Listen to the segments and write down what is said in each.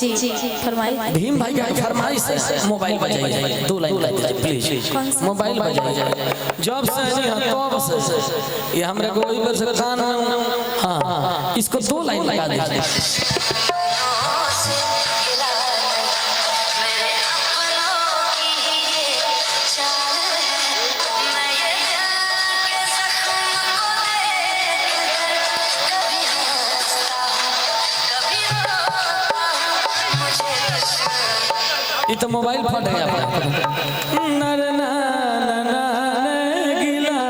जी फरमाइए। भीम भाई का फरमाइश है मोबाइल बजाई जाए, 2 लाइन गा दीजिए प्लीज। मोबाइल बजाई जाए जब से नहीं तब से ये हमरे को वही पर से कान में। हां इसको 2 लाइन लगा दीजिए। ये तो मोबाइल फट गया नर ना गिला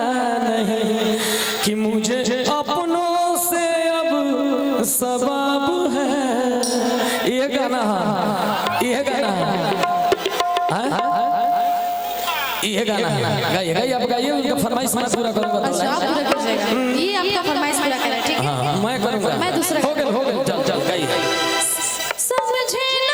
नहीं कि मुझे अपनों से अब सबाब है। ये गाना ये गाना ये गाना गाइए गाइए आप गाइए। उनका फरमाइश मैं पूरा करूंगा। अच्छा आप पूरा कीजिएगा, ये आपका फरमाइश पूरा करें ठीक है। हां मैं करूंगा, मैं दूसरा हो गया चल चल गाइए। समझे ना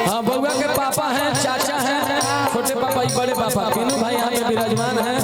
हाँ बउआ के पापा हैं, चाचा हैं, छोटे पापा बड़े पापा तीनों भाई यहाँ पे विराजमान हैं।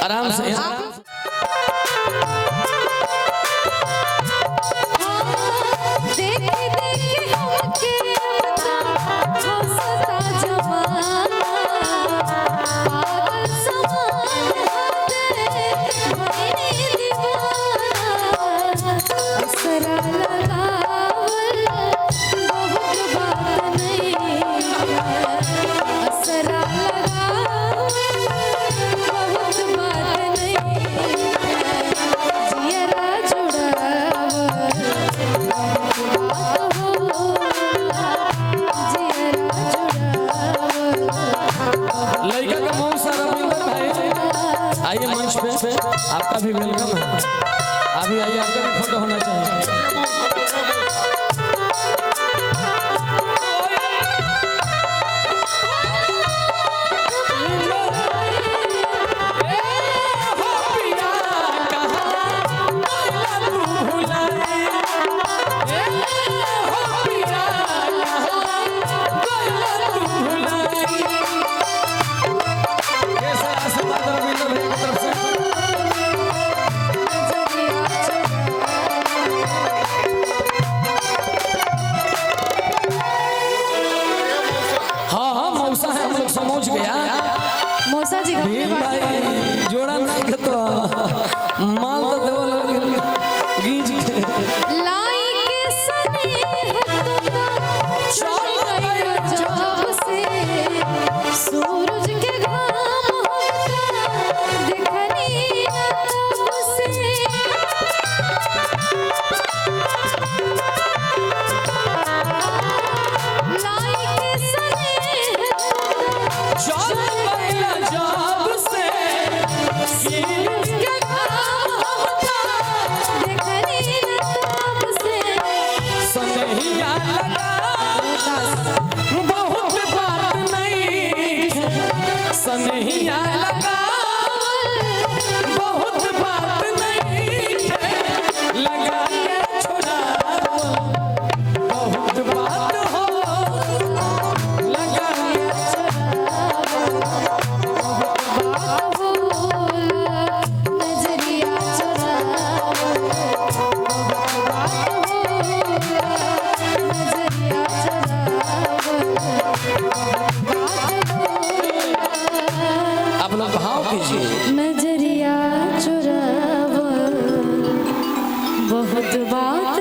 आराम से आइए मंच पे, आपका भी वेलकम है। अभी आइए, आपका भी फोटो होना चाहिए। समझ गया मौसा जी का भीम भाई जोड़ा नहीं के तो माल तो देवल गीज के लाई के सने चल गई जब से सूरज के घाम देखनी तब से लाई के सने चल गया जब से सूरज के घाम देखनी तब से सनहिया लगा बहुत बात नहीं सनहिया लगा बहुत बात नहीं लगा के छोड़ा बहुत बात हो लगा नजरिया आप लोग भाव कीजिए नजरिया चुरावा बहुत बात